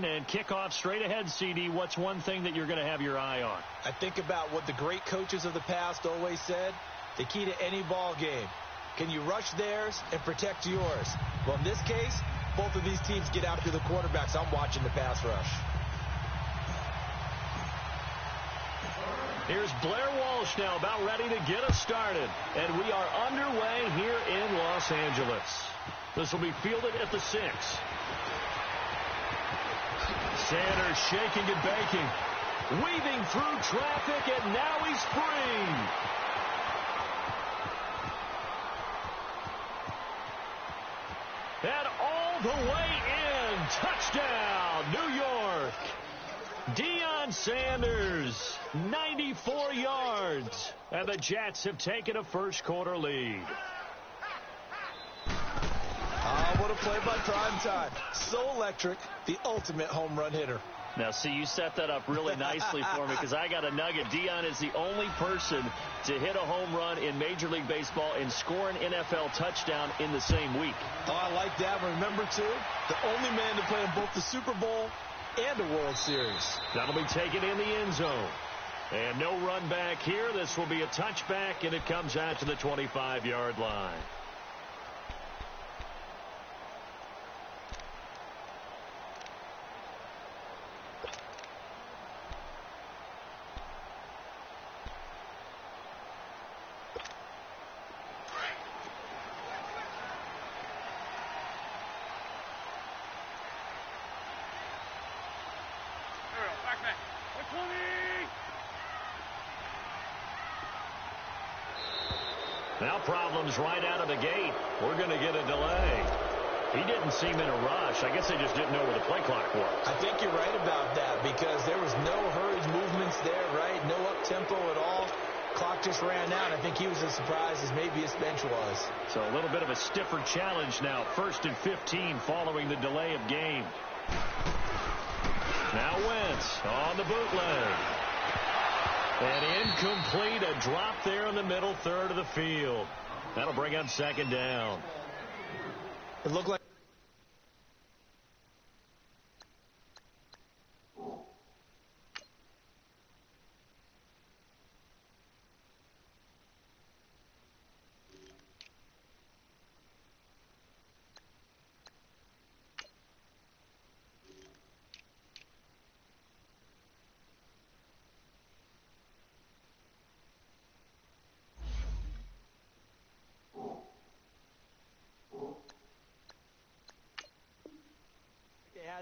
starting and kickoff straight ahead, CD. What's one thing that you're going to have your eye on? I think about what the great coaches of the past always said. The key to any ball game. Can you rush theirs and protect yours? Well, in this case, both of these teams get after the quarterbacks. I'm watching the pass rush. Here's Blair Walsh now about ready to get us started. And we are underway here in Los Angeles. This will be fielded at the 6. Sanders shaking and baking. Weaving through traffic, and now he's free. And all the way in. Touchdown, New York. Deion Sanders, 94 yards. And the Jets have taken a first-quarter lead. Oh, what a play by Primetime. So electric, the ultimate home run hitter. Now, see, you set that up really nicely for me because I got a nugget. Deion is the only person to hit a home run in Major League Baseball and score an NFL touchdown in the same week. Oh, I like that. Remember, too, the only man to play in both the Super Bowl and a World Series. That'll be taken in the end zone. And no run back here. This will be a touchback, and it comes out to the 25-yard line. Now problems right out of the gate. We're going to get a delay. He didn't seem in a rush. I guess they just didn't know where the play clock was. I think you're right about that because there was no hurried movements there, right? No up-tempo at all. Clock just ran out. I think he was as surprised as maybe his bench was. So a little bit of a stiffer challenge now. 1st and 15 following the delay of game. Now Wentz on the bootleg. And incomplete, a drop there in the middle third of the field. That'll bring up 2nd down. It looked like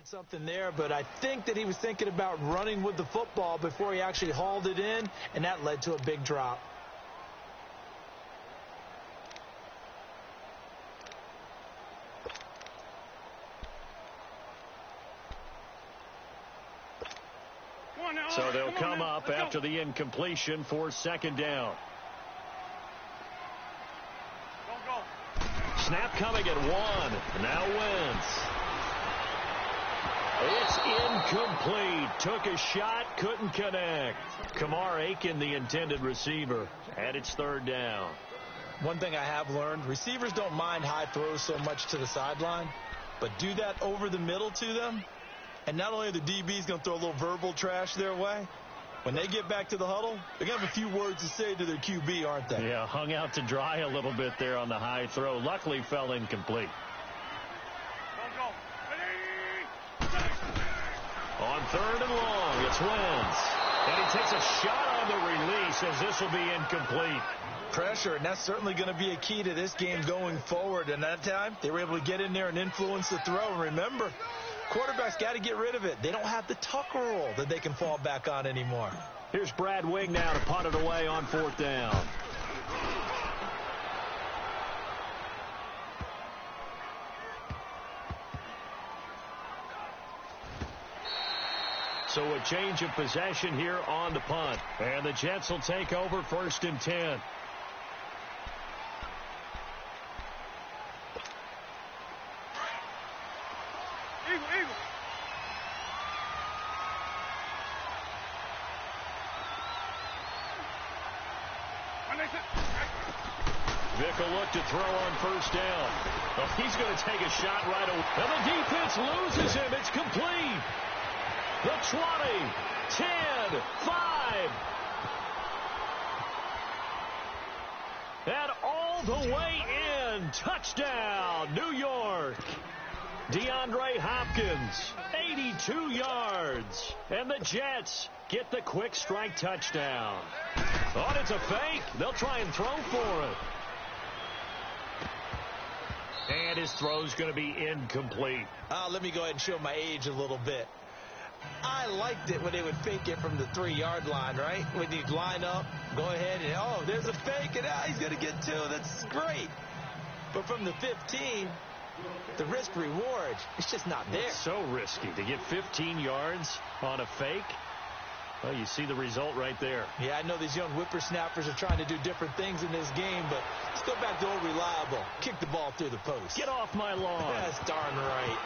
had something there, but I think that he was thinking about running with the football before he actually hauled it in, and that led to a big drop. So they'll come up after the incompletion for 2nd down. Snap coming at 1. Now Wentz. It's incomplete. Took a shot, couldn't connect. Kamar Aiken, the intended receiver, and it's 3rd down. One thing I have learned, receivers don't mind high throws so much to the sideline, but do that over the middle to them, and not only are the DBs going to throw a little verbal trash their way, when they get back to the huddle, they're going to have a few words to say to their QB, aren't they? Yeah, hung out to dry a little bit there on the high throw. Luckily fell incomplete. On 3rd and long, it's Wentz. And he takes a shot on the release as this will be incomplete. Pressure, and that's certainly going to be a key to this game going forward. And that time, they were able to get in there and influence the throw. And remember, quarterbacks got to get rid of it. They don't have the tuck rule that they can fall back on anymore. Here's Brad Wing now to punt it away on 4th down. So a change of possession here on the punt. And the Jets will take over 1st and 10. Eagle. Vick will look to throw on 1st down. Well, he's going to take a shot right away. And the defense loses him. It's complete. the 20, 10, 5. And all the way in. Touchdown, New York. DeAndre Hopkins, 82 yards. And the Jets get the quick strike touchdown. Oh, it's a fake. They'll try and throw for it. And his throw's going to be incomplete. Let me go ahead and show my age a little bit. I liked it when they would fake it from the 3-yard line, right? When you'd line up, go ahead and, oh, there's a fake, and he's going to get 2. That's great. But from the 15, the risk-reward, it's just not there. It's so risky to get 15 yards on a fake. Well, you see the result right there. Yeah, I know these young whippersnappers are trying to do different things in this game, but let's go back to old reliable. Kick the ball through the post. Get off my lawn. That's darn right.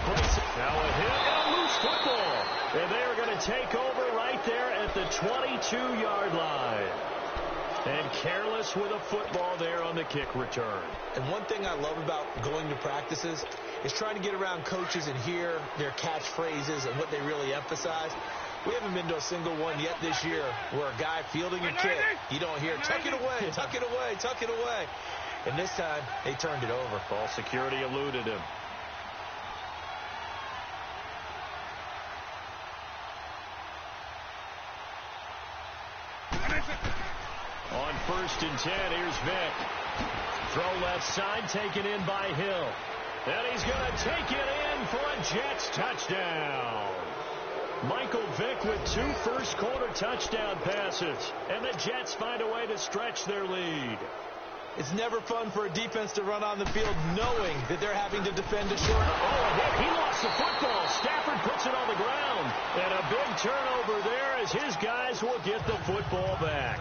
Now a hit and a loose football. And they are going to take over right there at the 22-yard line. And careless with a football there on the kick return. And one thing I love about going to practices is trying to get around coaches and hear their catchphrases and what they really emphasize. We haven't been to a single one yet this year where a guy fielding a kick, you don't hear, tuck it away, tuck it away, tuck it away. And this time, they turned it over. Ball security eluded him. On 1st and 10, here's Vick. Throw left side, taken in by Hill. And he's going to take it in for a Jets touchdown. Michael Vick with 2 first-quarter touchdown passes. And the Jets find a way to stretch their lead. It's never fun for a defense to run on the field knowing that they're having to defend a short. Oh, a hit. He lost the football. Stafford puts it on the ground. And a big turnover there as his guys will get the football back.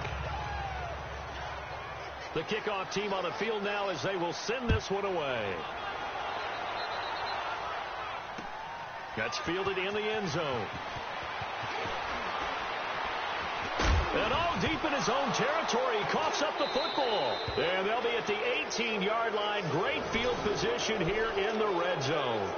The kickoff team on the field now as they will send this one away. That's fielded in the end zone. And all deep in his own territory, he coughs up the football. And they'll be at the 18-yard line. Great field position here in the red zone.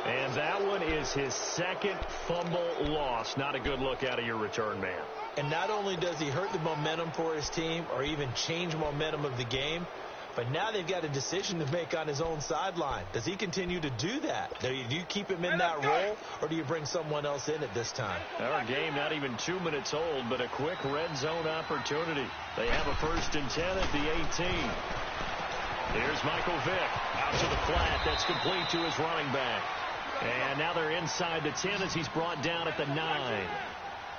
And that one is his second fumble loss. Not a good look out of your return man. And not only does he hurt the momentum for his team or even change momentum of the game, but now they've got a decision to make on his own sideline. Does he continue to do that? Do you keep him in that role, or do you bring someone else in at this time? Our game not even 2 minutes old, but a quick red zone opportunity. They have a 1st and 10 at the 18. Here's Michael Vick out to the flat. That's complete to his running back. And now they're inside the 10 as he's brought down at the 9.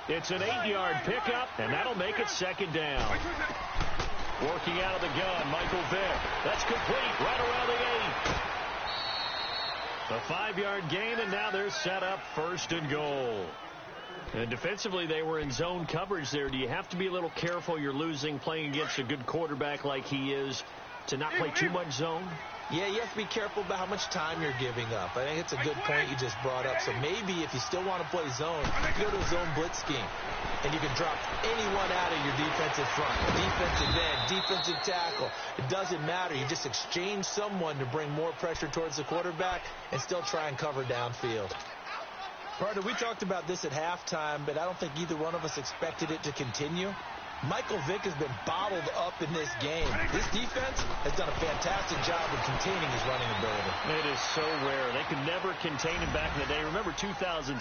It's an 8-yard pickup, and that'll make it 2nd down. Working out of the gun, Michael Vick. That's complete right around the 8. A 5-yard gain, and now they're set up 1st and goal. And defensively, they were in zone coverage there. Do you have to be a little careful? You're losing, playing against a good quarterback like he is, to not play too much zone? Yeah, you have to be careful about how much time you're giving up. I think it's a good point you just brought up. So maybe if you still want to play zone, go to a zone blitz scheme. And you can drop anyone out of your defensive front. Defensive end, defensive tackle. It doesn't matter. You just exchange someone to bring more pressure towards the quarterback and still try and cover downfield. Partner, we talked about this at halftime, but I don't think either one of us expected it to continue. Michael Vick has been bottled up in this game. This defense has done a fantastic job of containing his running ability. It is so rare. They could never contain him back in the day. Remember 2006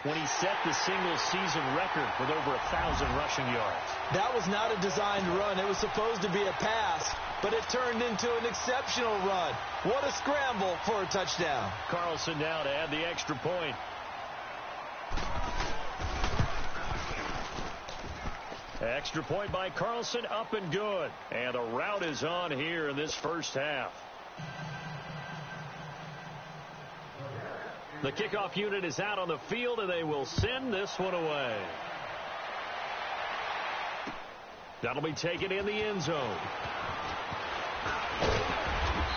when he set the single-season record with over 1,000 rushing yards. That was not a designed run. It was supposed to be a pass, but it turned into an exceptional run. What a scramble for a touchdown. Carlson now to add the extra point. Extra point by Carlson, up and good. And the route is on here in this first half. The kickoff unit is out on the field, and they will send this one away. That'll be taken in the end zone.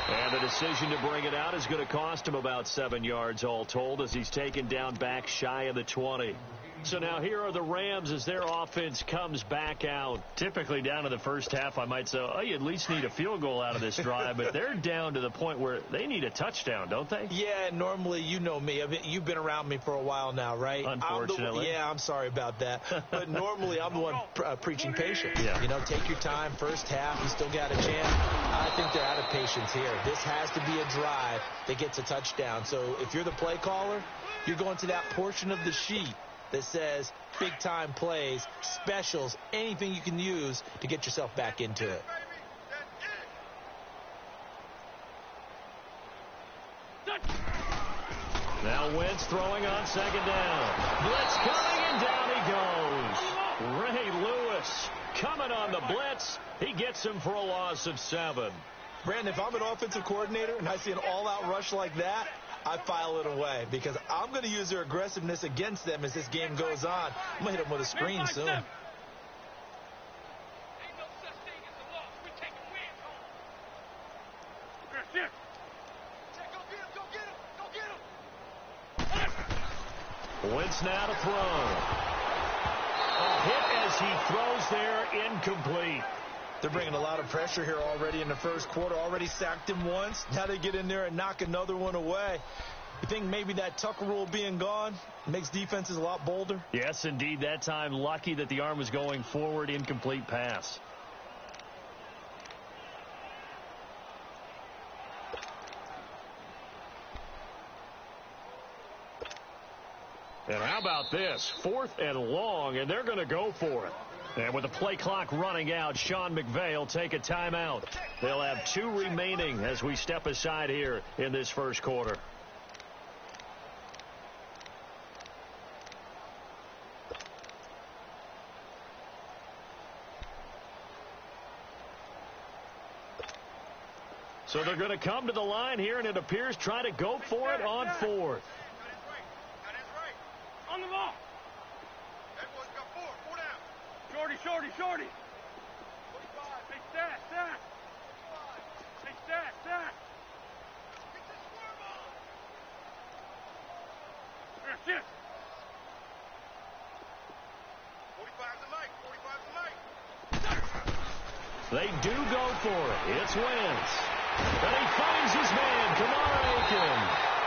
And the decision to bring it out is going to cost him about 7 yards all told as he's taken down back shy of the 20. So now here are the Rams as their offense comes back out. Typically down to the first half, I might say, oh, you at least need a field goal out of this drive. But they're down to the point where they need a touchdown, don't they? Yeah, normally, you know me. You've been around me for a while now, right? Unfortunately. I'm sorry about that. But normally, I'm the one preaching patience. Yeah. You know, take your time. First half, you still got a chance. I think they're out of patience here. This has to be a drive that gets a touchdown. So if you're the play caller, you're going to that portion of the sheet that says big-time plays, specials, anything you can use to get yourself back into it. Now Wentz throwing on second down. Blitz coming, and down he goes. Ray Lewis coming on the blitz. He gets him for a loss of 7. Brandon, if I'm an offensive coordinator and I see an all-out rush like that, I file it away because I'm going to use their aggressiveness against them as this game goes on. I'm going to hit them with a screen soon. Wentz now to throw. A hit as he throws there, incomplete. They're bringing a lot of pressure here already in the first quarter. Already sacked him once. Now they get in there and knock another one away. You think maybe that Tucker rule being gone makes defenses a lot bolder? Yes, indeed. That time, lucky that the arm was going forward. Incomplete pass. And how about this? 4th and long, and they're going to go for it. And with the play clock running out, Sean McVay will take a timeout. They'll have 2 remaining as we step aside here in this first quarter. So they're going to come to the line here, and it appears try to go for it on 4th. On the ball. That boy's got 4 down. Shorty. Hey, stack. Hey, stack. Get this squirm on. Here, shit. 45's the night. They do go for it. It's Wentz. And he finds his man, Kamara Aiken.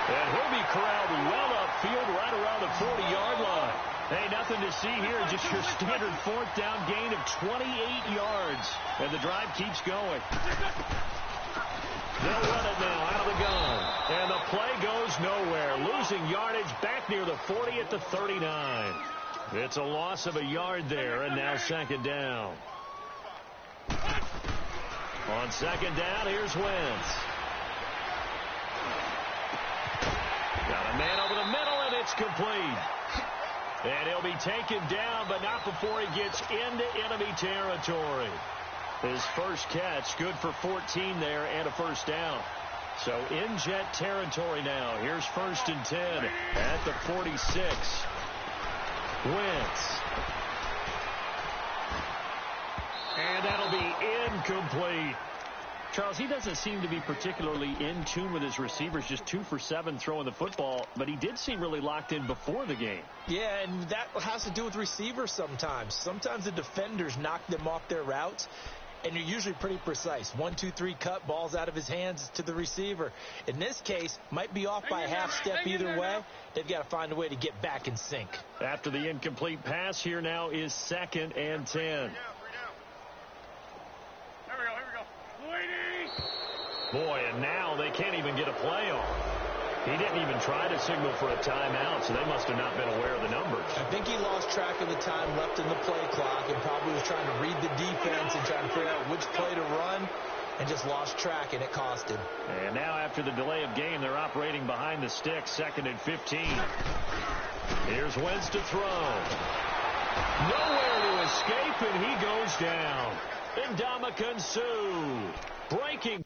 And he'll be corralled well upfield right around the 40-yard line. Hey, nothing to see here. Just your standard 4th down gain of 28 yards. And the drive keeps going. They'll run it now out of the gun. And the play goes nowhere. Losing yardage back near the 40 at the 39. It's a loss of a yard there, and now second down. On second down, here's Wentz. Got a man over the middle, and it's complete. And he'll be taken down, but not before he gets into enemy territory. His first catch, good for 14 there, and a first down. So in Jet territory now. Here's 1st and 10 at the 46. Wentz. And that'll be incomplete. Charles, he doesn't seem to be particularly in tune with his receivers, just 2 for 7 throwing the football, but he did seem really locked in before the game. Yeah, and that has to do with receivers sometimes. Sometimes the defenders knock them off their routes, and you're usually pretty precise. 1, 2, 3 cut, balls out of his hands to the receiver. In this case, might be off by a half step either way. They've got to find a way to get back in sync. After the incomplete pass, here now is 2nd and 10. Boy, and now they can't even get a play off. He didn't even try to signal for a timeout, so they must have not been aware of the numbers. I think he lost track of the time left in the play clock and probably was trying to read the defense and trying to figure out which play to run and just lost track, and it cost him. And now after the delay of game, they're operating behind the sticks, 2nd and 15. Here's Wentz to throw. Nowhere to escape, and he goes down. Ndamukong Suh breaking